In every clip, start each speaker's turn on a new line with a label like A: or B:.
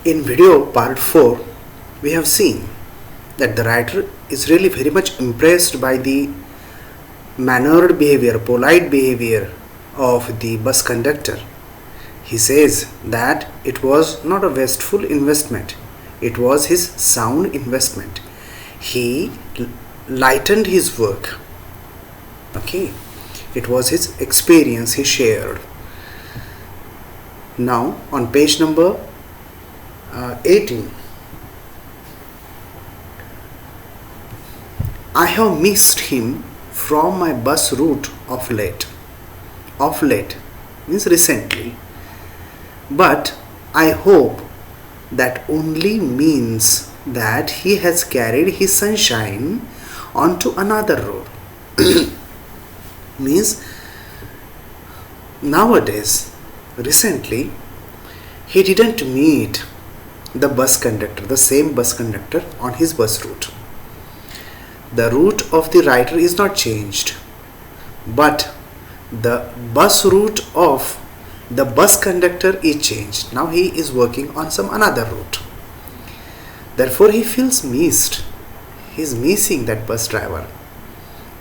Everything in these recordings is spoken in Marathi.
A: In video part 4, we have seen that the writer is really very much impressed by the mannered behavior, polite behavior of the bus conductor. He says that it was not a wasteful investment, it was his sound investment. He lightened his work. Okay, it was his experience he shared. Now, on page number 18, I have missed him from my bus route of late. Of late means recently. But I hope that only means that he has carried his sunshine onto another road. Means nowadays, recently, he didn't meet the bus conductor, the same bus conductor on his bus route. The route of the writer is not changed, but the bus route of the bus conductor is changed. Now he is working on some another route. Therefore he feels missed. He is missing that bus driver.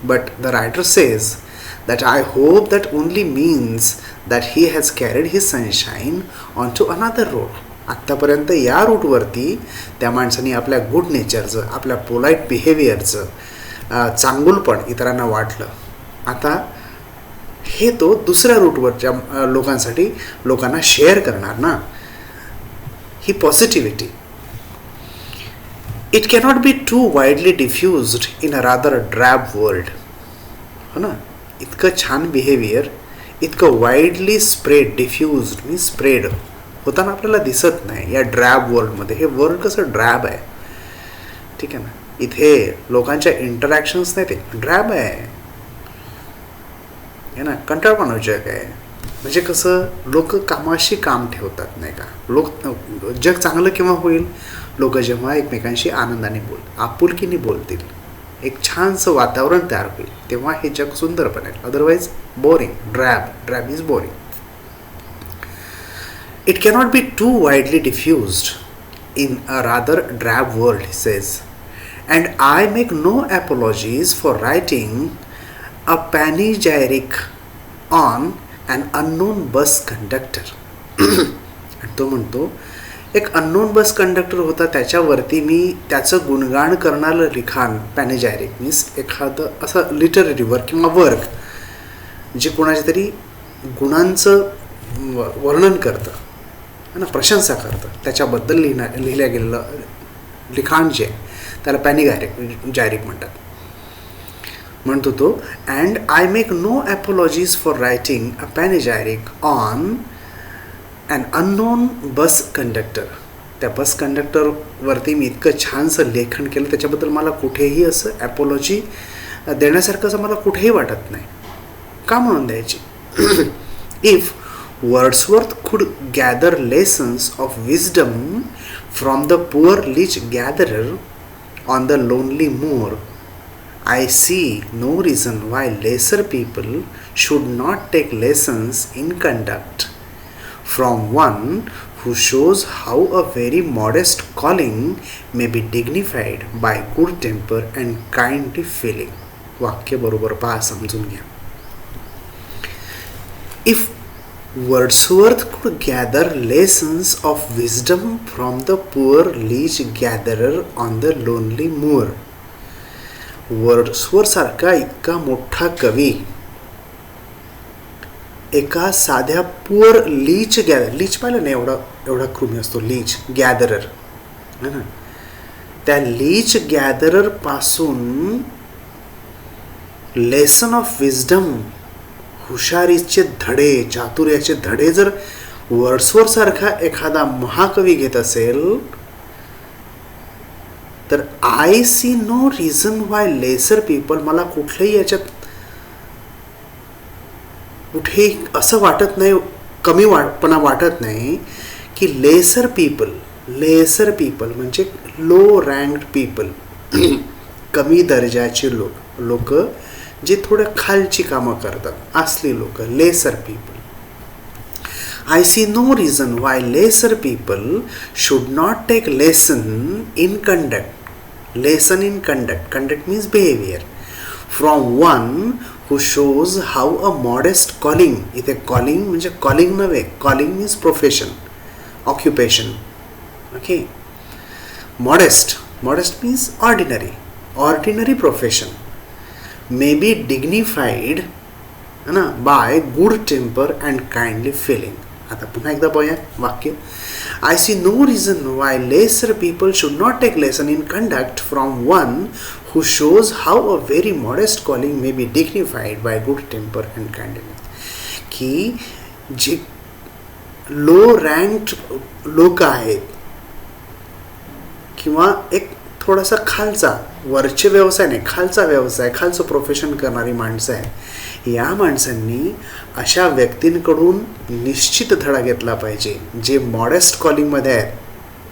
A: But the writer says that I hope that only means that he has carried his sunshine onto another road. आत्तापर्यंत या रूटवरती त्या माणसाने आपल्या गुड नेचरचं, आपल्या पोलाईट बिहेवियरचं चांगुलपण इतरांना वाटलं. आता हे तो दुसऱ्या रूटवरच्या लोकांना शेअर करणार ना. ही positivity. It cannot be too widely diffused in a rather drab world. हो ना, इतकं छान बिहेवियर इतकं widely spread, diffused means spread होताना आपल्याला दिसत नाही या ड्रॅब वर्ल्डमध्ये. हे वर्ल्ड कसं ड्रॅब आहे, ठीक आहे ना. इथे लोकांच्या इंटरॅक्शन्स नाही, ते ड्रॅब आहे ना. कंटाळवाणं जग आहे. म्हणजे कसं लोक कामाशी काम ठेवतात नाही का. जग चांगलं केव्हा होईल, लोक जेव्हा एकमेकांशी आनंदाने आपुलकीने बोलतील, एक छानसं वातावरण तयार होईल, तेव्हा हे जग सुंदर बनेल. Otherwise boring, drab is boring. It cannot be too widely diffused in a rather drab world, he says, and I make no apologies for writing a panegyric on an unknown bus conductor. आणि तो म्हणतो एक अननोन बस कंडक्टर होता, त्याच्यावरती मी त्याचं गुणगान करणारं लिखाण, पॅनेजायरिक मीन्स एखादं असं लिटररी वर्क किंवा वर्क जे कोणाच्या तरी गुणांचं वर्णन करतं ना, प्रशंसा करतं, त्याच्याबद्दल लिहिल्या गेलेलं लिखाण जे त्याला पॅनेजायरिक म्हणतात. म्हणतो तो, and I make no apologies for writing a panegyric on an unknown bus conductor. त्या बस कंडक्टरवरती मी इतकं छानसं लेखन केलं, त्याच्याबद्दल मला कुठेही असं ॲपॉलॉजी देण्यासारखं असं मला कुठेही वाटत नाही. का म्हणून द्यायची. If Wordsworth could gather lessons of wisdom from the poor leech gatherer on the lonely moor, I see no reason why lesser people should not take lessons in conduct from one who shows how a very modest calling may be dignified by good temper and kindly feeling. वाक्य बरोबर पहा, समजून घ्या. If Wordsworth could gather lessons of wisdom from the poor leech gatherer on the lonely moor. Wordsworth सारखा इतका मोठा कवी एका साध्या पुअर लीच गॅदर, लीच पाहिलं ना, एवढा कृमी असतो लीच गॅदरर है ना, त्या लीच गॅदरर पासून लेसन ऑफ विजडम, हुशारीचे धडे, चातुर्याचे धडे जर वर्ड्सवर्थ सारखा एखादा महाकवी घेत असेल, तर I see no reason why lesser people, मला कुठल्याही याच्यात कुठेही असं वाटत नाही, कमीपणा वाटत नाही की लेसर पीपल म्हणजे लो रँक्ड पीपल, कमी दर्जाचे लोक जे थोडं खालची कामं करतात, असली लोक, lesser people. I see no reason why lesser people should not take lesson in conduct. Lesson in conduct. Conduct means behavior. From one who shows how a modest calling. इथे calling म्हणजे calling नव्हे. Calling means profession, occupation. Okay. Modest. Modest means ordinary. Ordinary profession may be dignified by good temper and kindly feeling. आता पुन्हा एकदा पाहूया वाक्य. I see no reason why lesser people should not take lesson in conduct from one who shows how a very modest calling may be dignified by good temper and kindness. की जे लो रँक्ड लोक आहेत किंवा एक थोडासा खालचा, वरचे व्यवसाय नाही, खालचा व्यवसाय, खालचं प्रोफेशन करणारी माणसं आहे, या माणसांनी अशा व्यक्तींकडून निश्चित धडा घेतला पाहिजे जे मॉडेस्ट कॉलिंगमध्ये आहेत,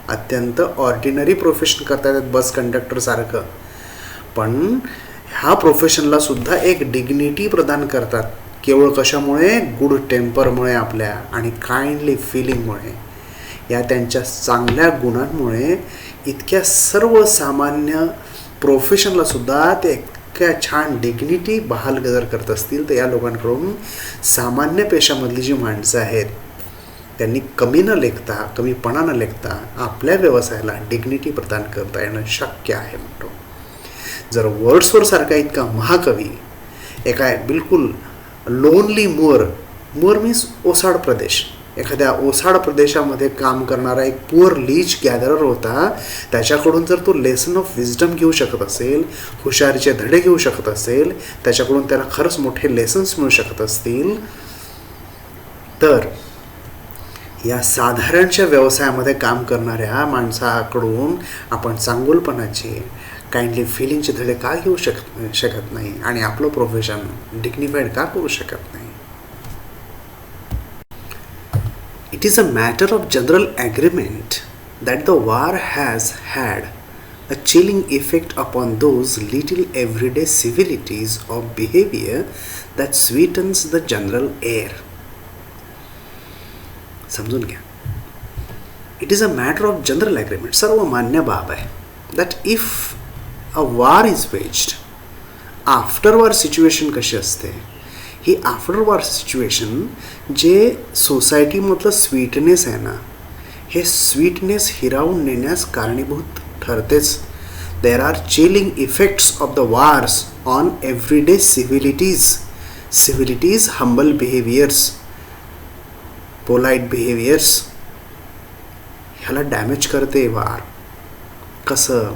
A: अत्यंत ऑर्डिनरी प्रोफेशन करतात आहेत बस कंडक्टरसारखं, पण ह्या प्रोफेशनला सुद्धा एक डिग्निटी प्रदान करतात. केवळ कशामुळे? गुड टेम्परमुळे आपल्या आणि काइंडली फिलिंगमुळे. या त्यांच्या चांगल्या गुणांमुळे इतक्या सर्वसामान्य प्रोफेशनला सुद्धा ते इतक्या छान डिग्निटी बहाल जर करत असतील तर या लोकांकडून सामान्य पेशामधली जी माणसं आहेत त्यांनी कमी न लेखता, कमीपणा न लेखता आपल्या व्यवसायाला डिग्निटी प्रदान करता येणं शक्य आहे म्हणतो. जर वर्ड्सवर्थ सारखा इतका महाकवी एका बिलकुल लोनली मुअर मीन्स ओसाड प्रदेश, एखाद्या ओसाड प्रदेशामध्ये काम करणारा एक पुअर लीच गॅदरर होता, त्याच्याकडून जर तो लेसन ऑफ विजडम घेऊ शकत असेल, हुशारीचे धडे घेऊ शकत असेल, त्याच्याकडून त्याला खरंच मोठे लेसन्स मिळू शकत असतील, तर या साधारणच्या व्यवसायामध्ये काम करणाऱ्या माणसाकडून आपण चांगुलपणाचे, काइंडली फिलिंगचे धडे का घेऊ शकत नाही आणि आपलं प्रोफेशन डिग्निफाईड का करू शकत नाही? It is a matter of general agreement that the war has had a chilling effect upon those little everyday civilities of behavior that sweetens the general air. समजून घ्या. It is a matter of general agreement. सर्वमान्य बाब आहे that if a war is waged, after war situation कशी असते, ही आफ्टर वॉर सिच्युएशन जे सोसायटीमधलं स्वीटनेस आहे ना, हे स्वीटनेस हिरावून नेण्यास कारणीभूत ठरतेच. There are chilling effects of the wars on everyday civilities, humble behaviours, polite behaviours, ह्याला डॅमेज करते वार. कसं?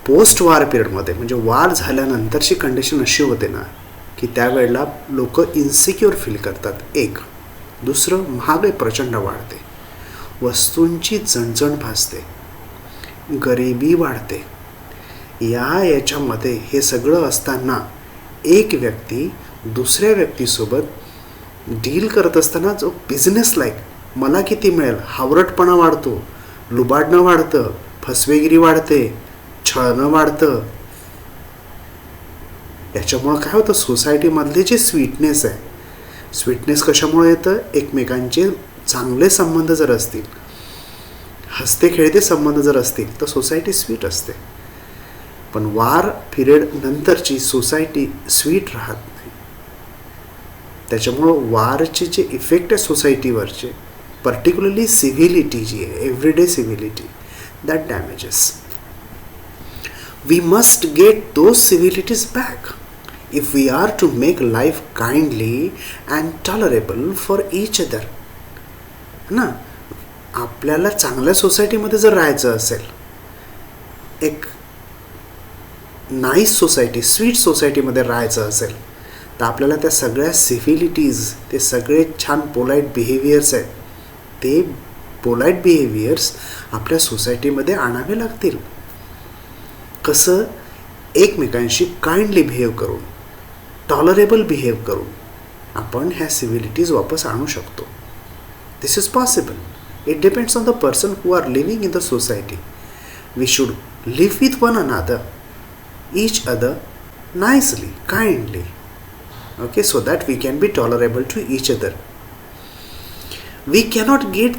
A: पोस्ट वार पिरियडमध्ये म्हणजे वार झाल्यानंतरची कंडिशन अशी होते ना की त्यावेळेला लोक इन्सिक्युअर फील करतात. एक. दुसरं, महागाई प्रचंड वाढते, वस्तूंची चणचण भासते, गरिबी वाढते. याच्यामध्ये हे सगळं असताना एक व्यक्ती दुसऱ्या व्यक्तीसोबत डील करत असताना जो बिझनेस लाईक, मला किती मिळेल, हावरटपणा वाढतो, लुबाडणं वाढतं, फसवेगिरी वाढते, छळणं वाढतं. याच्यामुळं काय होतं, सोसायटीमधले जे स्वीटनेस आहे, स्वीटनेस कशामुळे येतं, एकमेकांचे चांगले संबंध जर असतील, हसते खेळते संबंध जर असतील तर सोसायटी स्वीट असते. पण वार पिरियड नंतरची सोसायटी स्वीट राहत नाही. त्याच्यामुळं वारचे जे इफेक्ट आहे सोसायटीवरचे, पर्टिक्युलरली सिव्हिलिटी जी आहे, everyday civility, that damages. We must get those civilities back if we are to make life kindly and tolerable for each other. ना, आपल्याला चांगल्या सोसायटीमध्ये जर राहायचं असेल, एक नाईस सोसायटी, स्वीट सोसायटीमध्ये राहायचं असेल, तर आपल्याला त्या सगळ्या सिव्हिलिटीज, ते सगळे छान पोलाईट बिहेवियर्स आहेत, ते पोलाईट बिहेवियर्स आपल्या सोसायटीमध्ये आणावे लागतील. कसं? एकमेकांशी काइंडली बिहेव करून, टॉलरेबल बिहेव करून आपण ह्या सिव्हिलिटीज वापस आणू शकतो. This is possible. It depends on the person who are living in the society. We should live with one another, each other nicely, kindly, okay, so that we can be tolerable to each other. We cannot get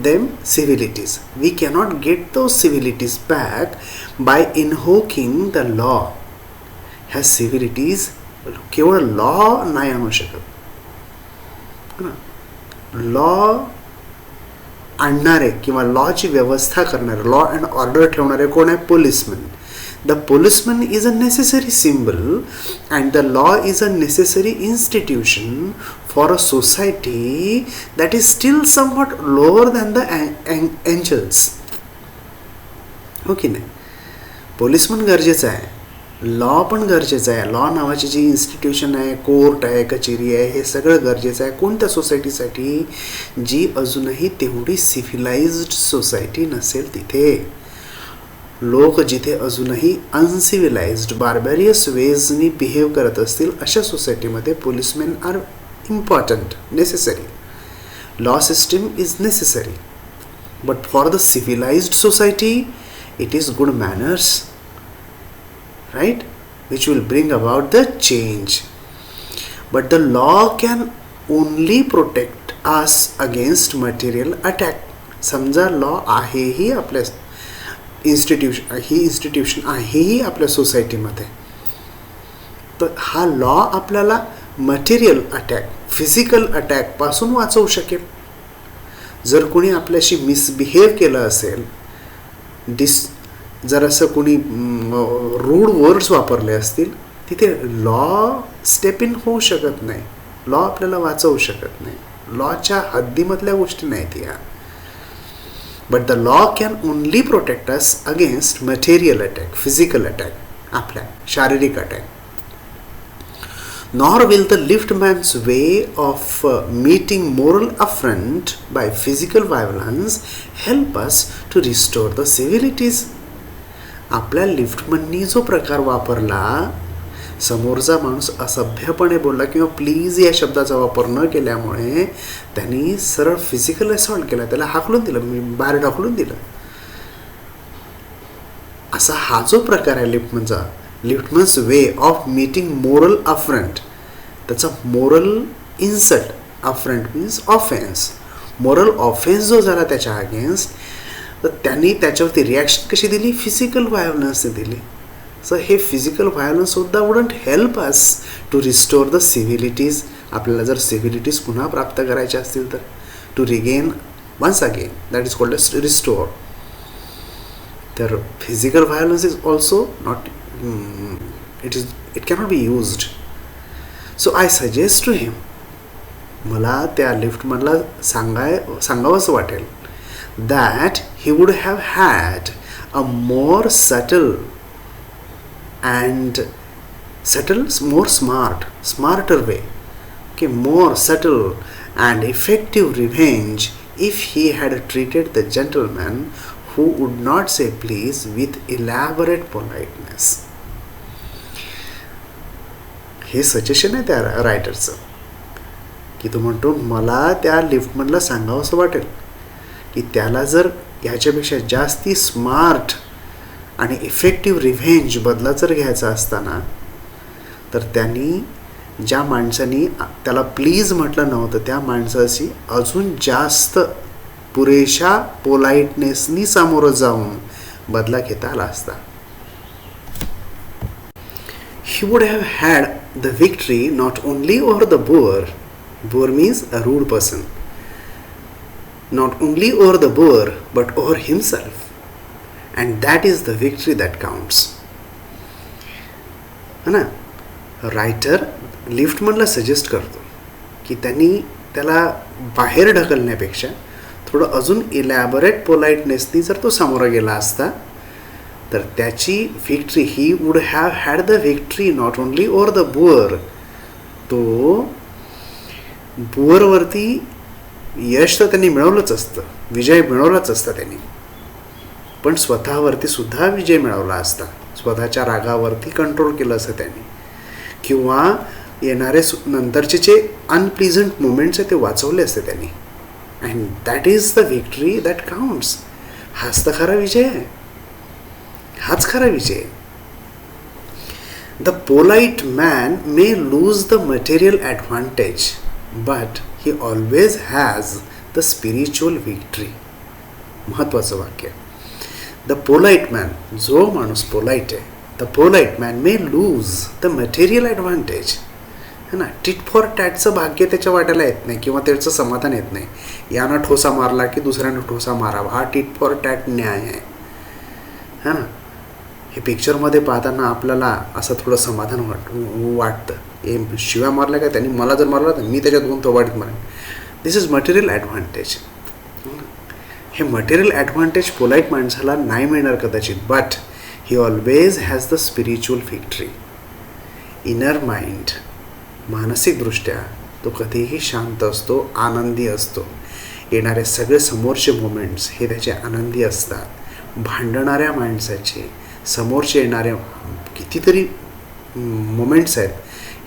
A: them civilities. We cannot get those civilities back by invoking the law. ह्या सिव्हिलिटीज केवळ लॉ नाही आणू शकत. लॉ आणणारे किंवा लॉची व्यवस्था करणारे, लॉ अँड ऑर्डर ठेवणारे कोण आहे? Policeman. The policeman is a necessary symbol and the law is a necessary institution for a society that is still somewhat lower than the angels. हो की नाही? पोलिसमन गरजेचं आहे, लॉ पण गरजेचं आहे. लॉ नावाची जी इन्स्टिट्यूशन आहे, कोर्ट आहे, कचेरी आहे, हे सगळं गरजेचं आहे. कोणत्या सोसायटीसाठी? जी अजूनही तेवढी सिव्हिलाइज्ड सोसायटी नसेल तिथे. लोक जिथे अजूनही अनसिव्हिलाइज्ड बार्बॅरियस वेजनी बिहेव करत असतील अशा सोसायटीमध्ये policeman are important, necessary. Law system is necessary, but for the civilised society it is good manners, right, which will bring about the change. But the law can only protect us against material attack. समजा लॉ आहेही आपल्या इन्स्टिट्यूशन आहेही आपल्या सोसायटीमध्ये, तर हा लॉ आपल्याला मटेरियल अटॅक, फिजिकल अटॅकपासून वाचवू शकेल. जर कोणी आपल्याशी मिसबिहेव केलं असेल, जर असं कोणी रूड वर्ड्स वापरले असतील, तिथे लॉ स्टेप इन होऊ शकत नाही. लॉ आपल्याला वाचवू शकत नाही. लॉच्या हद्दीमधल्या गोष्टी नाहीत या. But the law can only protect us against material attack, physical attack, आपल्या शारीरिक attack. Nor will the liftman's way of meeting moral affront by physical violence help us to restore the civilities. आपल्या लिफ्टमननी जो प्रकार वापरला, समोरचा माणूस असभ्यपणे बोलला किंवा प्लीज या शब्दाचा वापर न केल्यामुळे त्यांनी सरळ फिजिकल असॉल्ट केला, त्याला हाकलून दिलं, बाहेर ढकलून दिलं. असा हा जो प्रकार आहे लिफ्टमनचा, liftman's way of meeting moral affront, त्याचा moral insult, affront means offence, moral offence जो झाला त्याच्या अगेन्स्ट, तर त्यांनी त्याच्यावरती रिॲक्शन कशी दिली? फिजिकल व्हायोलन्सने दिली. सो हे फिजिकल व्हायोलन्स सुद्धा wouldn't help us to restore the civilities. आपल्याला जर सिव्हिलिटीज पुन्हा प्राप्त करायच्या असतील तर to regain once again, that is called a restore. तर physical violence is also not, it cannot be used. So I suggest to him, मला त्या लिफ्टमनला सांगावंसं वाटेल that he would have had a more subtle, more smarter way, okay, more subtle and effective revenge if he had treated the gentleman who would not say please with elaborate politeness. हे सजेशन आहे त्या रायटरचं, की तो म्हणतो मला त्या लिफ्टमनला सांगावंसं वाटेल की त्याला जर ह्याच्यापेक्षा जास्ती स्मार्ट आणि इफेक्टिव्ह रिव्हेंज बदला जर घ्यायचा असताना, तर त्यांनी ज्या माणसानी त्याला प्लीज म्हटलं नव्हतं त्या माणसाची अजून जास्त पुरेशा पोलाइटनेसनी सामोरं जाऊन बदला घेता आला असता. He would have had the victory not only over the boor means a rude person, not only over the boor but over himself, and that is the victory that counts. है ना? रायटर लिफ्टमनला सजेस्ट करतो की त्यांनी त्याला बाहेर ढकलण्यापेक्षा थोडं अजून इलॅबोरेट पोलाइटनेसनी जर तो सामोरा गेला असता, तर त्याची victory, he would have had the victory not only over the boor, तो बुअरवरती यश तर त्यांनी मिळवलंच असतं, विजय मिळवलाच असता त्यांनी, पण स्वतःवरती सुद्धा विजय मिळवला असता. स्वतःच्या रागावरती कंट्रोल केलं असतं त्यांनी, किंवा येणारे नंतरचे जे अनप्लिझंट मुमेंट्स आहेत ते वाचवले असते त्यांनी. And that is the victory that counts. हाच तर खरा विजय आहे, हाच खरा विजय. The polite man may lose the material advantage but he always has the spiritual victory. महत्त्वाचं वाक्य. द पोलाइट मॅन, जो माणूस पोलाइट आहे, the polite man may lose the material advantage. है ना, टिट फॉर टॅटचं भाग्य त्याच्या वाट्याला येत नाही किंवा त्याचं समाधान येत नाही. यानं ठोसा मारला की दुसऱ्यानं ठोसा मारावा, हा टिट फॉर टॅट न्याय आहे. है ना, हे पिक्चरमध्ये पाहताना आपल्याला असं थोडं समाधान वाटतं. हे शिव्या मारल्या का, त्यांनी मला जर मारला तर मी त्याच्या दोन थोबाडीत मारेन. दिस इज मटेरियल ॲडव्हान्टेज. हे मटेरियल ॲडव्हान्टेज पोलाईट माणसाला नाही मिळणार कदाचित, but he always has the spiritual victory. Inner mind, मानसिकदृष्ट्या तो कधीही शांत असतो, आनंदी असतो. येणारे सगळे समोरचे मोमेंट्स हे त्याचे आनंदी असतात. भांडणाऱ्या माणसाचे समोरचे येणारे कितीतरी मोमेंट्स आहेत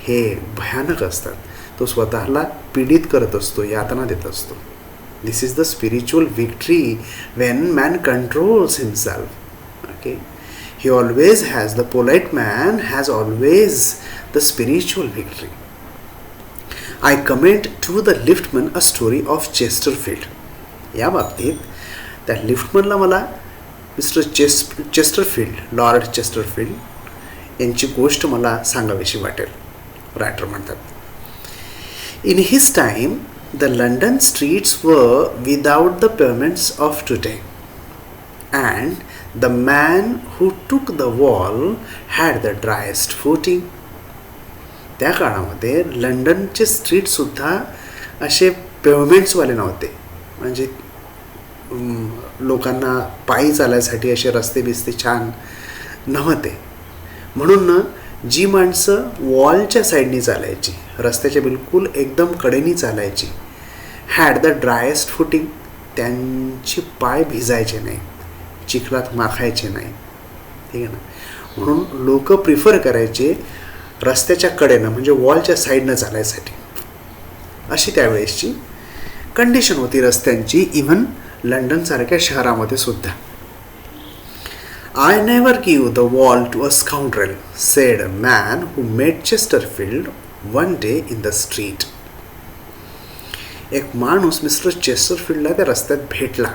A: हे भयानक असतात. तो स्वतःला पीडित करत असतो, यातना देत असतो. This is the spiritual victory when man controls himself. Okay, he always has, the polite man has always the spiritual victory. I comment to the liftman a story of Chesterfield. या बाबतीत त्या लिफ्टमनला मला मिस्टर चेस्टरफील्ड, लॉर्ड चेस्टरफील्ड यांची गोष्ट मला सांगावीशी वाटेल. रायटर म्हणतात, in his time the London streets were without the pavements of today and the man who took the wall had the driest footing. त्या काळामध्ये लंडनचे स्ट्रीटसुद्धा असे पेमेंट्सवाले नव्हते. म्हणजे लोकांना पायी चालायसाठी असे रस्ते बिस्ते छान नव्हते. म्हणून जी माणसं वॉलच्या साईडनी चालायची, रस्त्याच्या बिलकुल एकदम कडेनी चालायची, हॅड द ड्रायेस्ट फुटिंग, त्यांचे पाय भिजायचे नाही, चिखलात माखायचे नाही. ठीक आहे ना. म्हणून लोक प्रिफर करायचे रस्त्याच्या कडेनं, म्हणजे वॉलच्या साईडनं चालायसाठी. अशी त्यावेळेसची कंडिशन होती रस्त्यांची, इव्हन लंडनसारख्या शहरामध्ये सुद्धा. I never give the wall to a scoundrel, said a man who met Chesterfield one day in the street. एक माणूस मिस्टर चेस्टरफील्डला त्या रस्त्यात भेटला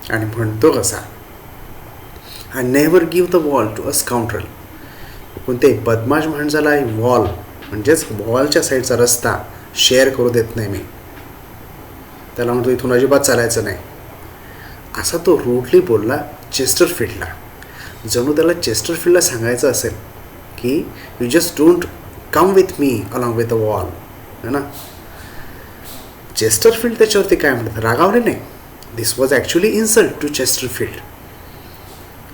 A: आणि म्हणतो कसा, I never give the wall to a scoundrel. कोणते बदमाश माणसाला वॉल म्हणजेच वॉलच्या साईडचा रस्ता शेअर करू देत नाही मी. त्याला म्हणतो इथून अजिबात चालायचं नाही, असा तो रूडली बोलला चेस्टरफील्डला. जणू त्याला चेस्टरफील्डला सांगायचं असेल की you just don't come with me along with the wall. है ना. चेस्टरफील्ड त्याच्यावरती काय म्हणतात, रागावले नाही. This was actually insult to Chesterfield,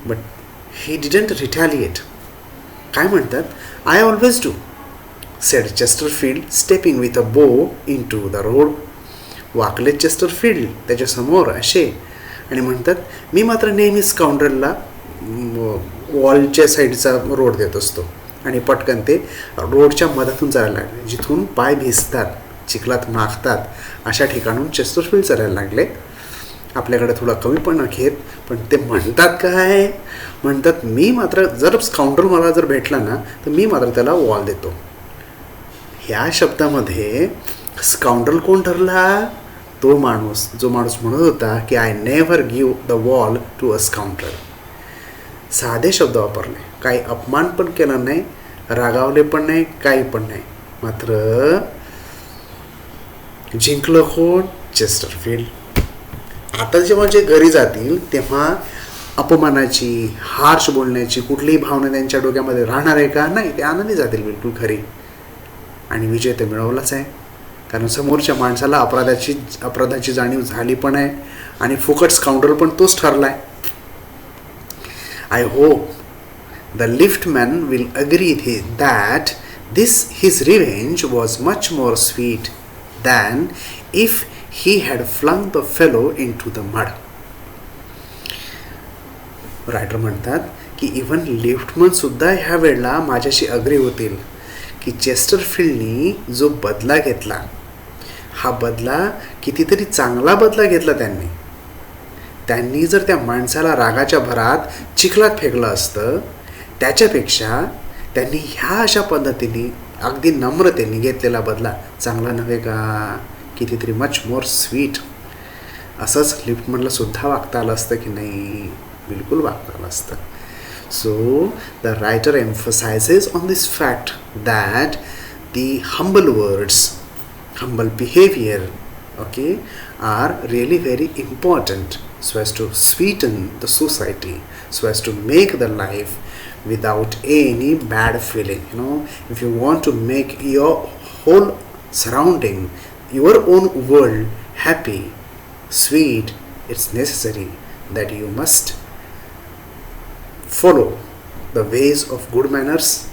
A: but he didn't retaliate. काय म्हणतात, I always do, said Chesterfield stepping with a bow in to the road. वाकले चेस्टरफील्ड त्याच्यासमोर असे आणि म्हणतात, मी मात्र नेहमी स्काउंड्रेलला वॉलच्या साईडचा रोड देत असतो. आणि पटकन ते रोडच्या मधातून चालायला लागले, जिथून पाय भिजतात, चिखलात माखतात, अशा ठिकाणून चेस्टरफील्ड चालायला लागले. आपल्याकडे थोडा कमी पण घेत, पण ते म्हणतात काय, म्हणतात मी मात्र जर स्काउंड्रल मला जर भेटला ना तर मी मात्र त्याला वॉल देतो. ह्या शब्दामध्ये स्काउंड्रल कोण ठरला, तो माणूस, जो माणूस म्हणत होता की I never give the wall to a scoundrel. साधे शब्द वापरले, काही अपमान पण केला नाही, रागावले पण नाही, काही पण नाही. मात्र जिंकलं कोण, चेस्टरफील्ड. आता जेव्हा जे घरी जातील तेव्हा अपमानाची, हार्श बोलण्याची कुठलीही भावना त्यांच्या डोक्यामध्ये राहणार आहे का, नाही. ते आनंदी जातील बिलकुल खरी. आणि विजय तर मिळवलाच आहे, कारण समोरच्या माणसाला अपराधाची जाणीव झाली पण आहे आणि फुकट स्काउंडर पण तोच ठरला आहे. I hope the liftman will agree that this his revenge was much more sweet than if he had flung the fellow into the mud. Writer म्हणतात की इव्हन लिफ्टमन सुद्धा ह्या वेळेला माझ्याशी अग्री होतील की चेस्टरफील्डनी जो बदला घेतला, हा बदला कितीतरी चांगला बदला घेतला त्यांनी. त्यांनी जर त्या माणसाला रागाच्या भरात चिखलात फेकलं असतं, त्याच्यापेक्षा त्यांनी ह्या अशा पद्धतीने अगदी नम्रतेने घेतलेला बदला चांगला नव्हे का, कितीतरी मच मोर स्वीट. असंच लिफ्टमधलं सुद्धा वागता आलं असतं की नाही? बिलकुल वागता आलं असतं. So the writer emphasizes on this fact that the humble words, humble behavior, okay, are really very important so as to sweeten the society, so as to make the life without any bad feeling. If you want to make your whole surrounding, your own world happy, sweet, it's necessary that you must follow the ways of good manners,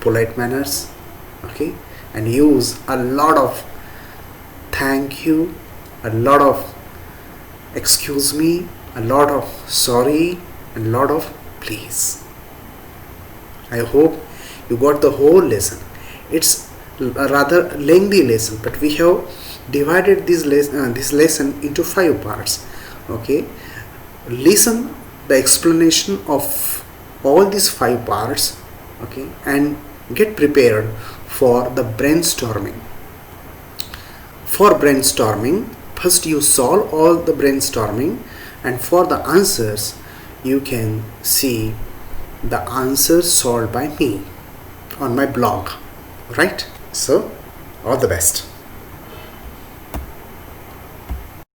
A: polite manners, okay, and use a lot of thank you, a lot of excuse me, a lot of sorry, and a lot of please. I hope you got the whole lesson. It's a rather lengthy lesson, but we have divided this lesson into 5 parts. Okay, listen the explanation of all these 5 parts, okay, and get prepared for the brainstorming. For brainstorming, first you solve all the brainstorming, and for the answers you can see the answers solved by me on my blog, right? So all the best.